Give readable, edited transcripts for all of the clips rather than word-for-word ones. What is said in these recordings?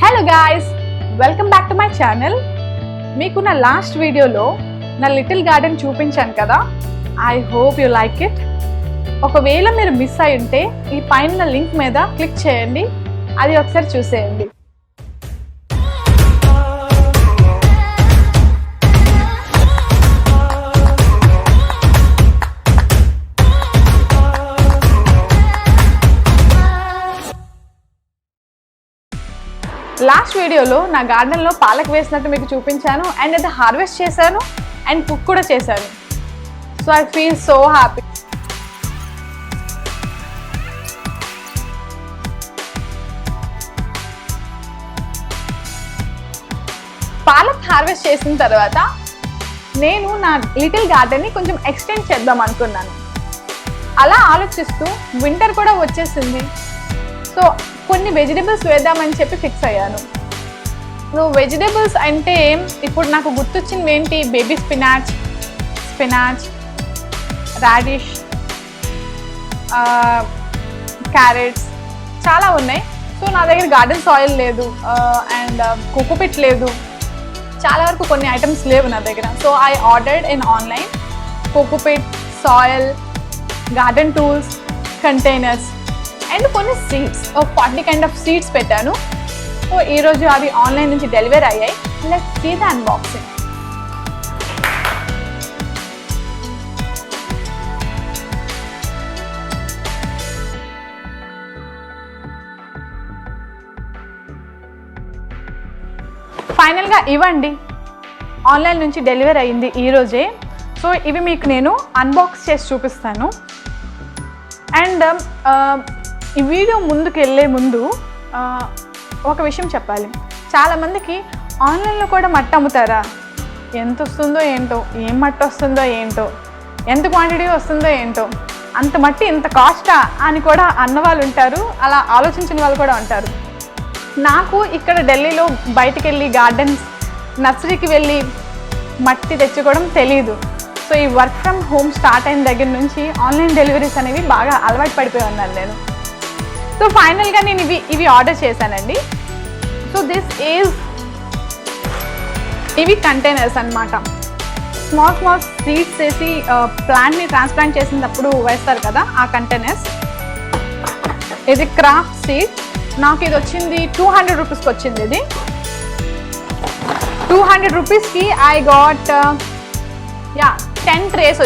Hello guys, welcome back to my channel. మీకు నా last వీడియోలో నా లిటిల్ గార్డెన్ చూపించాను కదా. I hope you like it. ఒకవేళ మీరు మిస్ అయి ఉంటే ఈ పైన లింక్ మీద క్లిక్ చేయండి, అది ఒకసారి చూసేయండి. లాస్ట్ వీడియోలో నా గార్డెన్లో పాలక్ వేసినట్టు మీకు చూపించాను, అండ్ అది హార్వెస్ట్ చేశాను అండ్ కుక్ కూడా చేశాను. So I feel so happy. Palak harvest చేసిన తర్వాత నేను నా లిటిల్ గార్డెన్ని కొంచెం ఎక్స్టెండ్ చేద్దాం అనుకున్నాను. అలా ఆలోచిస్తూ వింటర్ కూడా వచ్చేసింది, సో కొన్ని వెజిటేబుల్స్ వేద్దామని చెప్పి ఫిక్స్ అయ్యాను. సో వెజిటేబుల్స్ అంటే ఇప్పుడు నాకు గుర్తొచ్చింది ఏంటి, బేబీ స్పినాచ్, రాడిష్, క్యారెట్స్ చాలా ఉన్నాయి. సో నా దగ్గర గార్డెన్ సాయిల్ లేదు అండ్ కోకోపిట్ లేదు, చాలా వరకు కొన్ని ఐటమ్స్ లేవు నా దగ్గర. So I ordered in online cocopeat, soil, garden tools, containers and కొన్ని సీడ్స్, 40 కైండ్ ఆఫ్ సీడ్స్ పెట్టాను. సో ఈరోజు అవి ఆన్లైన్ నుంచి డెలివరీ అయ్యాయి. Let's see the unboxing. ఫైనల్గా ఇవ్వండి, ఆన్లైన్ నుంచి డెలివరీ అయ్యింది ఈరోజే. సో ఇవి మీకు నేను అన్బాక్స్ చేసి చూపిస్తాను. అండ్ ఈ వీడియో ముందుకు వెళ్ళే ముందు ఒక విషయం చెప్పాలి. చాలామందికి ఆన్లైన్లో కూడా మట్టి అమ్ముతారా, ఎంత వస్తుందో ఏంటో, ఏం మట్టి వస్తుందో ఏంటో, ఎంత క్వాంటిటీ వస్తుందో ఏంటో, అంత మట్టి ఇంత కాస్టా అని కూడా అన్నవాళ్ళు ఉంటారు, అలా ఆలోచించిన వాళ్ళు కూడా ఉంటారు. నాకు ఇక్కడ ఢిల్లీలో బయటికి వెళ్ళి గార్డెన్స్ నర్సరీకి వెళ్ళి మట్టి తెచ్చుకోవడం తెలీదు. సో ఈ వర్క్ ఫ్రమ్ హోమ్ స్టార్ట్ అయిన దగ్గర నుంచి ఆన్లైన్ డెలివరీస్ అనేవి బాగా అలవాటు పడిపోయి ఉన్నాను నేను. సో ఫైనల్గా నేను ఇవి ఆర్డర్ చేశానండి. సో ఇవి కంటైనర్స్ అన్నమాట. స్మాల్ సీడ్స్ వేసి ప్లాంట్ని ట్రాన్స్ప్లాంట్ చేసినప్పుడు వేస్తారు కదా, ఆ కంటైనర్స్. ఇది క్రాఫ్ట్ సీడ్. నాకు ఇది వచ్చింది 200 రూపీస్కి వచ్చింది. ఇది 200 రూపీస్కి ఐ గాట్ 10 ట్రేస్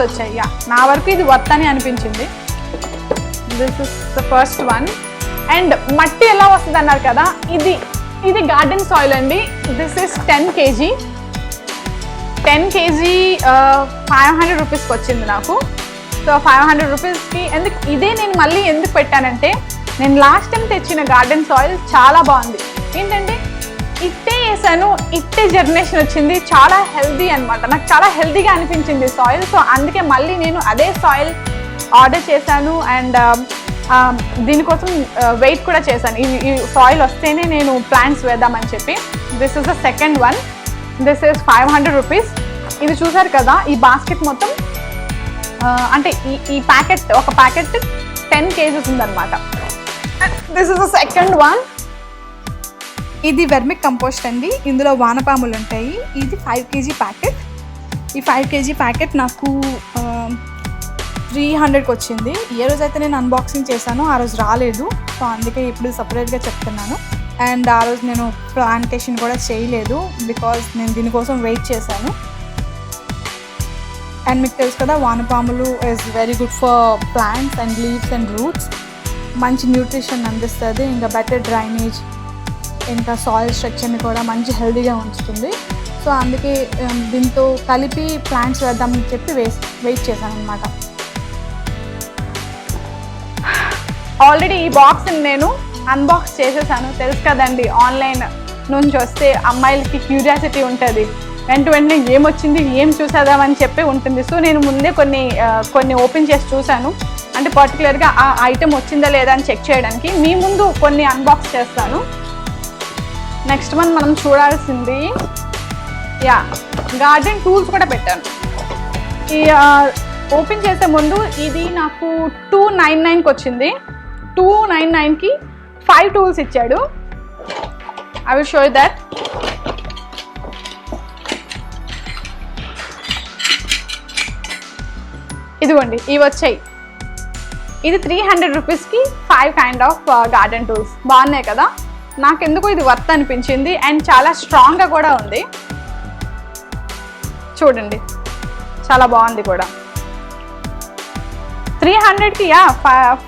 వచ్చాయి. నా వరకు ఇది వర్త్ అని అనిపించింది. This is the first one. And మట్టి ఎలా వస్తుంది అన్నారు కదా, ఇది గార్డెన్ సాయిల్ అండి. దిస్ ఇస్ 10 kg 500 రూపీస్కి వచ్చింది నాకు. సో 500 రూపీస్కి ఇదే నేను మళ్ళీ ఎందుకు పెట్టానంటే, నేను లాస్ట్ టైం తెచ్చిన గార్డెన్ సాయిల్ చాలా బాగుంది. ఏంటంటే ఇట్టే వేసాను, ఇట్టే జర్మినేషన్ వచ్చింది, చాలా హెల్దీ అనమాట. నాకు చాలా హెల్దీగా అనిపించింది సాయిల్. సో అందుకే మళ్ళీ నేను అదే సాయిల్ ఆర్డర్ చేశాను అండ్ దీనికోసం వెయిట్ కూడా చేశాను. ఈ సాయిల్ వస్తేనే నేను ప్లాంట్స్ వేద్దామని చెప్పి. This is the second one. This is 500 rupees. ఇది చూసారు కదా, ఈ బాస్కెట్ మొత్తం అంటే ఈ ప్యాకెట్, ఒక ప్యాకెట్ 10 kgs ఉందన్నమాట. This is the second one. ఇది వెర్మిక్ కంపోస్ట్ అండి, ఇందులో వానపాములు ఉంటాయి. ఇది 5 kg ప్యాకెట్. ఈ 5 kg ప్యాకెట్ నాకు 300కి వచ్చింది. ఏ రోజైతే నేను అన్బాక్సింగ్ చేశానో ఆ రోజు రాలేదు, సో అందుకే ఇప్పుడు సపరేట్గా చెప్తున్నాను. అండ్ ఆ రోజు నేను ప్లాంటేషన్ కూడా చేయలేదు, బికాజ్ నేను దీనికోసం వెయిట్ చేశాను. అండ్ మీకు తెలుసు కదా, వానపాములు is very good for plants and leaves and roots. మంచి న్యూట్రిషన్ అందిస్తుంది, ఇంకా బెటర్ డ్రైనేజ్, ఇంకా సాయిల్ స్ట్రక్చర్ని కూడా మంచి హెల్తీగా ఉంచుతుంది. సో అందుకే దీంతో కలిపి ప్లాంట్స్ వేద్దామని చెప్పి వెయిట్ చేశాను అనమాట. ఆల్రెడీ ఈ బాక్స్ని నేను అన్బాక్స్ చేసేసాను. తెలుసు కదండి, ఆన్లైన్ నుంచి వస్తే అమ్మాయిలకి క్యూరియాసిటీ ఉంటుంది, వెంటనే ఏమొచ్చింది, ఏం చూసేద్దామని చెప్పి ఉంటుంది. సో నేను ముందే కొన్ని ఓపెన్ చేసి చూశాను, అంటే పర్టికులర్గా ఆ ఐటెం వచ్చిందా లేదా అని చెక్ చేయడానికి. మీ ముందు కొన్ని అన్బాక్స్ చేస్తాను. నెక్స్ట్ మనం చూడాల్సింది గార్డెన్ టూల్స్ కూడా పెట్టాను. ఈ ఓపెన్ చేసే ముందు ఇది నాకు 299కి వచ్చింది. 299కి 5 టూల్స్ ఇచ్చాడు. I will show you that. ఇదిగోండి ఇవి వచ్చాయి. ఇది 300 రూపీస్కి 5 కైండ్ ఆఫ్ గార్డెన్ టూల్స్. బాగున్నాయి కదా, నాకెందుకు ఇది వర్త్ అనిపించింది. అండ్ చాలా స్ట్రాంగ్గా కూడా ఉంది. చూడండి చాలా బాగుంది కూడా. 300కి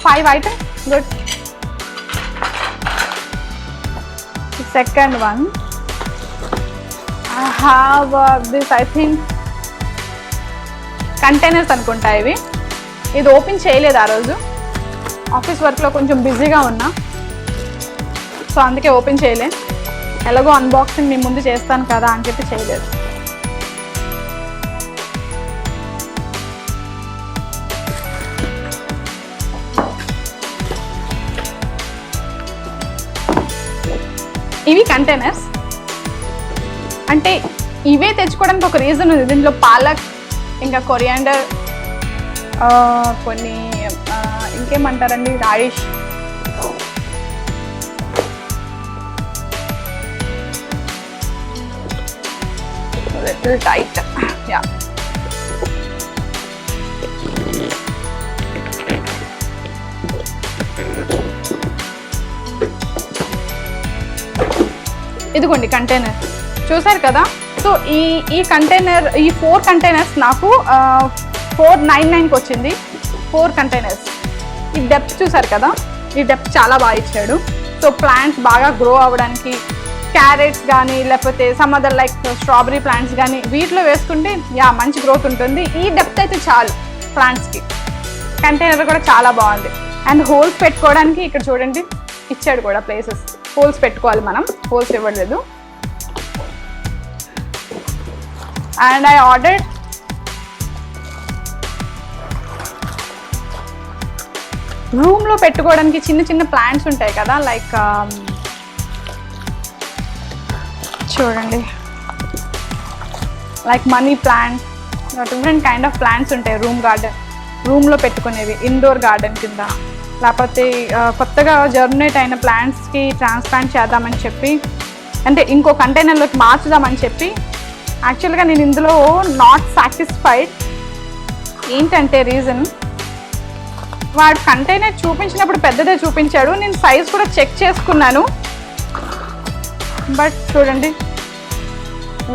5 items. Good. Second one I have this, I think containers అనుకుంటా ఇవి. ఇది ఓపెన్ చేయలేదు ఆ రోజు, ఆఫీస్ వర్క్లో కొంచెం బిజీగా ఉన్నా, సో అందుకే ఓపెన్ చేయలే. ఎలాగో అన్బాక్సింగ్ మీ ముందు చేస్తాను కదా అని చెప్పి చేయలేదు. ఇవి కంటైనర్స్. అంటే ఇవే తెచ్చుకోవడానికి ఒక రీజన్ ఉంది. దీంట్లో పాలక్, ఇంకా కొరియాండర్, కొన్ని ఇంకేమంటారండి, రాయిష్, లిటిల్ టైట్. యా, ఇదిగోండి కంటైనర్. చూసారు కదా. సో ఈ కంటైనర్, ఈ 4 కంటైనర్స్ నాకు 499కి వచ్చింది. 4 కంటైనర్స్. ఈ డెప్త్ చూసారు కదా, ఈ డెప్త్ చాలా బాగా ఇచ్చాడు. సో ప్లాంట్స్ బాగా గ్రో అవ్వడానికి, క్యారెట్స్ కానీ లేకపోతే some other like strawberry plants కానీ వీటిలో వేసుకుంటే మంచి గ్రోత్ ఉంటుంది. ఈ డెప్త్ అయితే చాలు ప్లాంట్స్కి. కంటైనర్ కూడా చాలా బాగుంది. అండ్ హోల్స్ పెట్టుకోవడానికి ఇక్కడ చూడండి ఇచ్చాడు కూడా ప్లేసెస్. హోల్స్ పెట్టుకోవాలి మనం, హోల్స్ ఇవ్వలేదు. అండ్ ఐ ఆర్డర్డ్ రూమ్లో పెట్టుకోవడానికి చిన్న చిన్న ప్లాంట్స్ ఉంటాయి కదా, లైక్ చూడండి like money plant, different kind of plants ఉంటాయి రూమ్లో పెట్టుకునేవి, ఇండోర్ గార్డెన్ కింద. లేకపోతే కొత్తగా జర్మినేట్ అయిన ప్లాంట్స్కి ట్రాన్స్ప్లాంట్ చేద్దామని చెప్పి, అంటే ఇంకో కంటైనర్లోకి మార్చుదామని చెప్పి. యాక్చువల్గా నేను ఇందులో నాట్ సాటిస్ఫైడ్. ఏంటంటే రీజన్, వాడు కంటైనర్ చూపించినప్పుడు పెద్దదే చూపించాడు. నేను సైజ్ కూడా చెక్ చేసుకున్నాను, బట్ చూడండి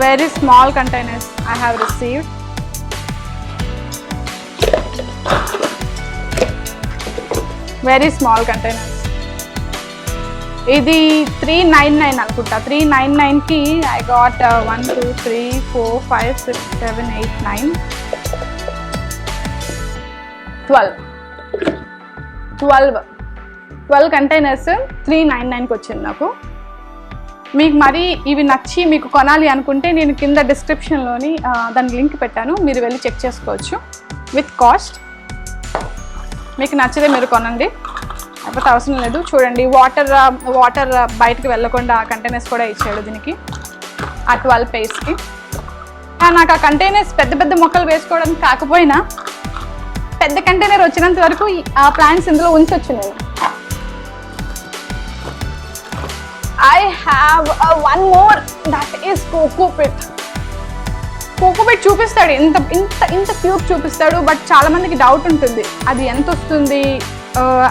very small containers I have received. Very small containers. ఇది 399 అనుకుంటా. 399కి ఐ గాట్ 1 2 3 4 5 6 7 8 9 12 కంటైనర్స్ 399కి వచ్చింది నాకు. మీకు మరి ఇవి నచ్చి మీకు కొనాలి అనుకుంటే నేను కింద డిస్క్రిప్షన్లోని దాని లింక్ పెట్టాను, మీరు వెళ్ళి చెక్ చేసుకోవచ్చు విత్ కాస్ట్. మీకు నచ్చితే మీరు కొనండి, లేకపోతే అవసరం లేదు. చూడండి వాటర్ బయటకు వెళ్ళకుండా కంటైనర్స్ కూడా ఇచ్చాడు దీనికి, ఆ 12 పేస్కి. నాకు ఆ కంటైనర్స్ పెద్ద మొక్కలు వేసుకోవడానికి కాకపోయినా పెద్ద కంటైనర్ వచ్చినంత వరకు ఆ ప్లాంట్స్ ఇందులో ఉంచొచ్చు నేను. I have one more, that is cocopeat. Cocopeat చూపిస్తాడు, ఇంత క్యూబ్ చూపిస్తాడు. బట్ చాలా మందికి డౌట్ ఉంటుంది అది ఎంత వస్తుంది,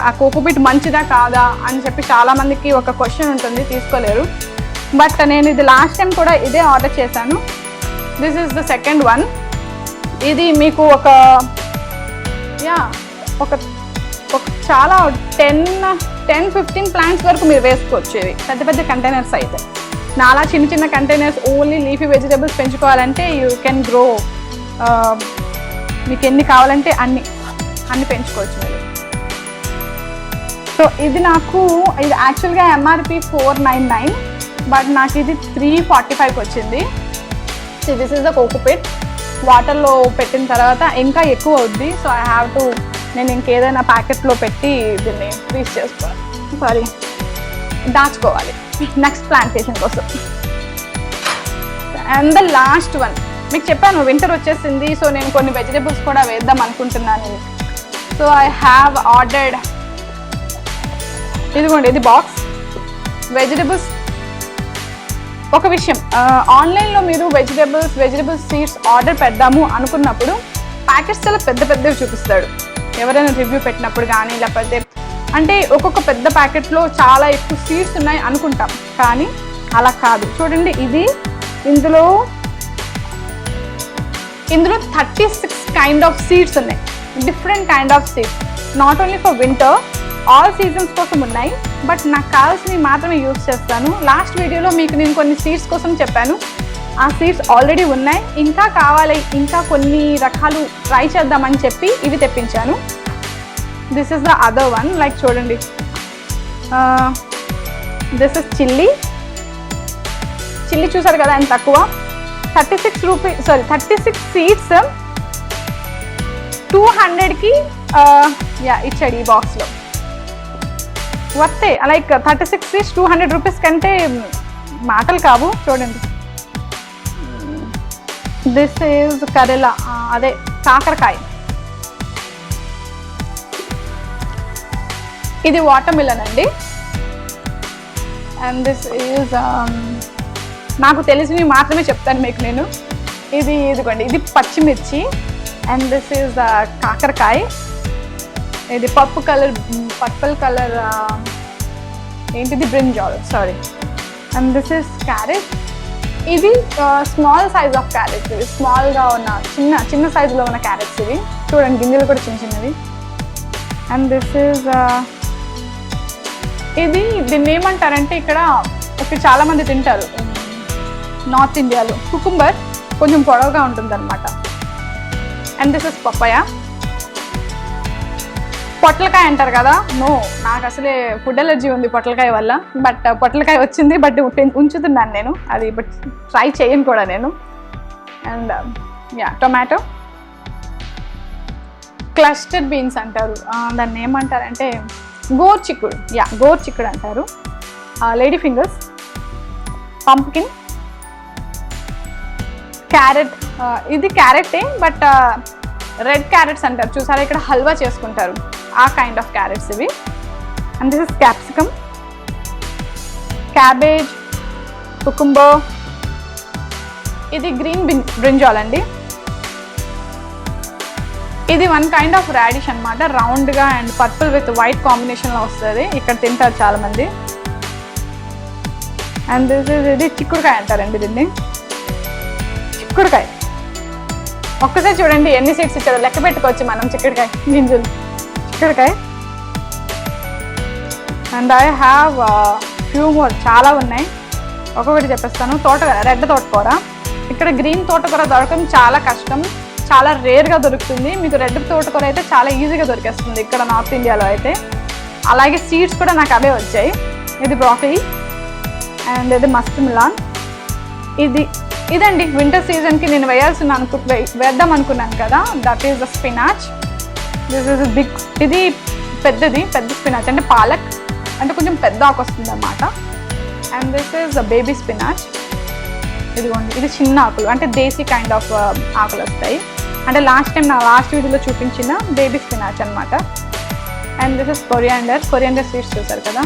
ఆ కోకోపిట్ మంచిదా కాదా అని చెప్పి చాలా మందికి ఒక క్వశ్చన్ ఉంటుంది, తీసుకోలేరు. బట్ నేను ఇది లాస్ట్ టైం కూడా ఇదే ఆర్డర్ చేశాను. This is the second one. ఇది మీకు ఒక చాలా 10-15 ప్లాంట్స్ వరకు మీరు వేసుకోవచ్చు. ఇవి పెద్ద కంటైనర్స్ అయితే. నాలా చిన్న కంటైనర్స్ ఓన్లీ లీఫీ వెజిటేబుల్స్ పెంచుకోవాలంటే యూ కెన్ గ్రో, మీకు ఎన్ని కావాలంటే అన్ని పెంచుకోవచ్చు మీరు. సో ఇది యాక్చువల్గా ఎంఆర్పి 499, బట్ నాకు ఇది 345కి వచ్చింది. So this is the cocopeat. వాటర్లో పెట్టిన తర్వాత ఇంకా ఎక్కువ అవుద్ది. సో ఐ హ్యావ్ టు, నేను ఇంకేదైనా ప్యాకెట్లో పెట్టి దీన్ని ఫ్రీజ్ చేసుకోవాలి, దాచుకోవాలి నెక్స్ట్ ప్లాంటేషన్ కోసం. అండ్ ద లాస్ట్ వన్, మీకు చెప్పాను వింటర్ వచ్చేసింది, సో నేను కొన్ని వెజిటేబుల్స్ కూడా వేద్దాం అనుకుంటున్నాను. సో ఐ హ్యావ్ ఆర్డర్డ్, ఇదిగోండి ఇది బాక్స్ వెజిటేబుల్స్ ఒక విషయం, ఆన్లైన్లో మీరు వెజిటబుల్ సీడ్స్ ఆర్డర్ పెడదాము అనుకున్నప్పుడు ప్యాకెట్స్ చాలా పెద్ద పెద్దవి చూపిస్తాడు ఎవరైనా రివ్యూ పెట్టినప్పుడు కానీ, లేకపోతే అంటే ఒక్కొక్క పెద్ద ప్యాకెట్లో చాలా ఎక్కువ సీడ్స్ ఉన్నాయి అనుకుంటాం, కానీ అలా కాదు. చూడండి, ఇది ఇందులో 36 కైండ్ ఆఫ్ సీడ్స్ ఉన్నాయి, different kind of seeds. Not only for winter, all seasons కోసం ఉన్నాయి. బట్ నాకు కావాల్సినవి మాత్రమే యూజ్ చేస్తాను. లాస్ట్ వీడియోలో మీకు నేను కొన్ని సీడ్స్ కోసం చెప్పాను, ఆ సీడ్స్ ఆల్రెడీ ఉన్నాయి. ఇంకా కావాలి, ఇంకా కొన్ని రకాలు ట్రై చేద్దామని చెప్పి ఇవి తెప్పించాను. This is the other one. Like చూడండి, దిస్ ఇస్ చిల్లీ చూసారు కదా ఎంత తక్కువ, 36 సీడ్స్ 200కి ఇచ్చాడు ఈ బాక్స్లో. వర్తే. లైక్ 36 సీడ్స్ 200 రూపీస్ కంటే మాటలు కావు. చూడండి, దిస్ ఈజ్ కరేలా, అదే కాకరకాయ. ఇది వాటర్ మిలన్ అండి. అండ్ దిస్ ఈజ్, నాకు తెలిసినవి మాత్రమే చెప్తాను మీకు నేను. ఇదిగోండి, ఇది పచ్చిమిర్చి. అండ్ దిస్ ఈజ్ కాకరకాయ. ఇది పర్పుల్ కలర్ ఏంటిది, brinjal, sorry. And this is carrot. ఇది స్మాల్ సైజ్ ఆఫ్ క్యారెట్స్. ఇవి స్మాల్గా ఉన్న చిన్న సైజులో ఉన్న క్యారెట్స్ ఇవి. చూడండి, గింజలు కూడా చిన్నవి. అండ్ దిస్ ఈజ్, దీన్ని ఏమంటారంటే ఇక్కడ చాలా మంది తింటారు నార్త్ ఇండియాలో, కుకుంబర్. కొంచెం పొడవుగా ఉంటుంది అనమాట. And this is papaya. పొట్లకాయ అంటారు కదా, నో, నాకు అసలే ఫుడ్ ఎలర్జీ ఉంది పొట్లకాయ వల్ల. బట్ పొట్లకాయ వచ్చింది, బట్ ఉంచుతున్నాను నేను అది, బట్ ట్రై చేయను కూడా నేను. And tomato. క్లస్టర్డ్ బీన్స్ అంటారు, దాన్ని ఏమంటారంటే గోర్చిక్కుడు అంటారు. Lady fingers. పంప్కిన్. క్యారెట్. ఇది క్యారెటే, బట్ రెడ్ క్యారెట్స్ అంటారు చూసారా, ఇక్కడ హల్వా చేసుకుంటారు, ఆ కైండ్ ఆఫ్ క్యారెట్స్ ఇవి. And this is capsicum, cabbage, cucumber. ఇది గ్రీన్ బ్రింజాల్ అండి. ఇది వన్ కైండ్ ఆఫ్ రాడిష్ అనమాట, రౌండ్గా అండ్ పర్పుల్ విత్ వైట్ కాంబినేషన్లో వస్తుంది. ఇక్కడ తింటారు చాలామంది. అండ్ ఇది చిక్కుడుకాయ అంటారండి దీన్ని. చిక్కుడుకాయ ఒక్కసారి చూడండి ఎన్ని సీడ్స్ ఇచ్చారో, లెక్క పెట్టుకోవచ్చు మనం. చిక్కుడుకాయ గింజలు, చిక్కుడుకాయ. And I have few more, చాలా ఉన్నాయి, ఒక్కొక్కటి చెప్పేస్తాను. రెడ్ తోటకూర. ఇక్కడ గ్రీన్ తోటకూర దొరకడం చాలా కష్టం, చాలా రేర్గా దొరుకుతుంది. మీకు రెడ్ తోటకూర అయితే చాలా ఈజీగా దొరికేస్తుంది ఇక్కడ నార్త్ ఇండియాలో అయితే. అలాగే సీడ్స్ కూడా నాకు అవే వచ్చాయి. ఇది బ్రాకలీ. అండ్ ఇది మస్క్ మిలాన్. ఇదండి వింటర్ సీజన్కి నేను వేద్దాం అనుకున్నాను కదా, that is the spinach. This is big. ఇది పెద్ద స్పినాచ్, అంటే పాలక్ అంటే కొంచెం పెద్ద ఆకు వస్తుంది అన్నమాట. And this is the baby spinach. ఇదిగోండి, ఇది చిన్న ఆకులు, అంటే దేశీ కైండ్ ఆఫ్ ఆకులు వస్తాయి. అంటే లాస్ట్ వీడియోలో చూపించిన బేబీ స్పినాచ్ అనమాట. And this is coriander seeds చూసారు కదా.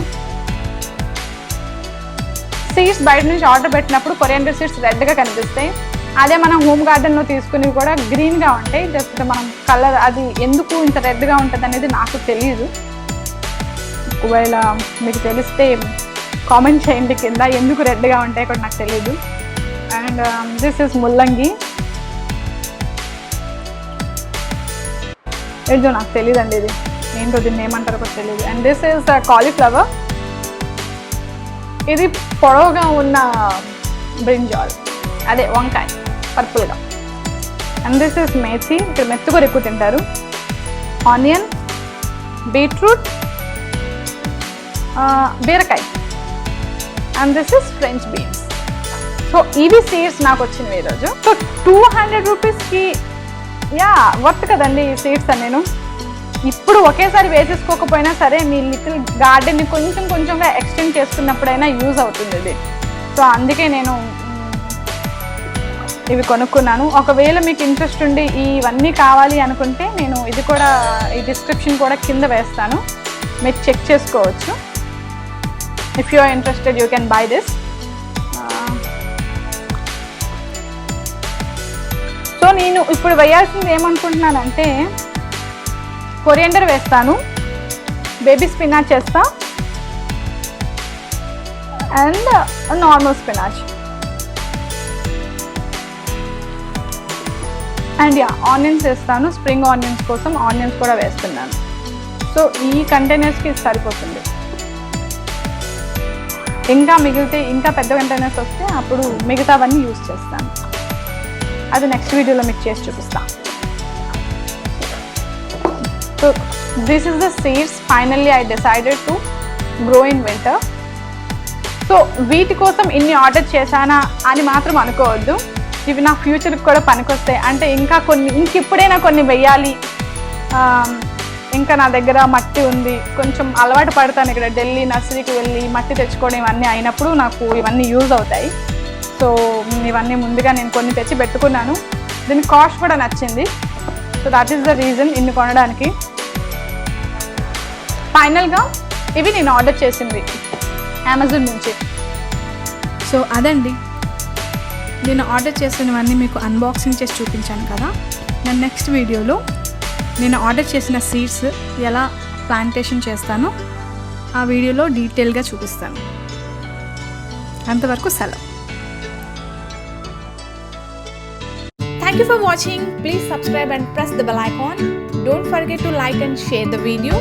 సీడ్స్ బయట నుంచి ఆర్డర్ పెట్టినప్పుడు కొరియాండర్ సీడ్స్ రెడ్గా కనిపిస్తాయి. అదే మనం హోమ్ గార్డెన్లో తీసుకుని కూడా గ్రీన్గా ఉంటాయి. జస్ట్ మనం కలర్, అది ఎందుకు ఇంత రెడ్గా ఉంటుంది అనేది నాకు తెలియదు. ఒకవేళ మీకు తెలిస్తే కామెంట్ చేయండి కింద, ఎందుకు రెడ్గా ఉంటాయి కూడా నాకు తెలియదు. అండ్ దిస్ ఇస్ ముల్లంగి. ఏదో నాకు తెలియదండి, ఇది ఏంటో, దీన్ని ఏమంటారో కూడా తెలియదు. And this is cauliflower. ఇది పొడవుగా ఉన్న బ్రింజాల్, అదే వంకాయ, పర్పుల్గా. And this is methi. ఇక్కడ మెత్తగూర ఎక్కువ తింటారు. ఆనియన్, బీట్రూట్, బీరకాయ. And this is French beans. So ఇవి సీడ్స్ నాకు వచ్చినవి ఈరోజు. సో 200 రూపీస్కి వర్త్ కదండి ఈ సీడ్స్ అని. నేను ఇప్పుడు ఒకేసారి వేసేసుకోకపోయినా సరే, మీ లిటిల్ గార్డెన్ని కొంచెంగా ఎక్స్టెండ్ చేసుకున్నప్పుడైనా యూజ్ అవుతుంది ఇది. సో అందుకే నేను ఇవి కొనుక్కున్నాను. ఒకవేళ మీకు ఇంట్రెస్ట్ ఉండి ఇవన్నీ కావాలి అనుకుంటే నేను ఇది కూడా, ఈ డిస్క్రిప్షన్ కూడా కింద వేస్తాను, మీరు చెక్ చేసుకోవచ్చు. If you are interested you can buy this. So నేను ఇప్పుడు వేయాల్సింది ఏమనుకుంటున్నానంటే కొరియండర్ వేస్తాను, బేబీ స్పినాచ్ వేస్తా and normal spinach and onions వేస్తాను. స్ప్రింగ్ ఆనియన్స్ కోసం ఆనియన్స్ కూడా వేస్తున్నాను. సో ఈ కంటైనర్స్కి సరిపోతుంది. ఇంకా మిగిలితే ఇంకా పెద్ద కంటైనర్స్ వస్తే అప్పుడు మిగతావన్నీ యూజ్ చేస్తాను. అది నెక్స్ట్ వీడియోలో మీకు చేసి చూపిస్తాను. So this is the seeds finally I decided to grow in winter. So వీటి కోసం ఇన్ని ఆర్డర్ చేశానా అని మాత్రం అనుకోవద్దు. ఇవి నా ఫ్యూచర్కి కూడా పనికొస్తాయి. అంటే ఇంకెప్పుడైనా కొన్ని వెయ్యాలి, ఇంకా నా దగ్గర మట్టి ఉంది, కొంచెం అలవాటు పడతాను. ఇక్కడ ఢిల్లీ నర్సరీకి వెళ్ళి మట్టి తెచ్చుకోవడం ఇవన్నీ అయినప్పుడు నాకు ఇవన్నీ యూజ్ అవుతాయి. సో ఇవన్నీ ముందుగా నేను కొన్ని తెచ్చి పెట్టుకున్నాను. దీని కాస్ట్ కూడా నచ్చింది. So that is the reason ఇన్ని కొనడానికి. ఫైనల్గా ఇవి నేను ఆర్డర్ చేసింది అమెజాన్ నుంచి. సో అదండి, నేను ఆర్డర్ చేసినవన్నీ మీకు అన్బాక్సింగ్ చేసి చూపించాను కదా. నేను నెక్స్ట్ వీడియోలో నేను ఆర్డర్ చేసిన సీడ్స్ ఎలా ప్లాంటేషన్ చేస్తానో ఆ వీడియోలో డీటెయిల్గా చూపిస్తాను. అంతవరకు సెలవు. Thank you for watching. Please subscribe and press the bell icon. Don't forget to like and share the video.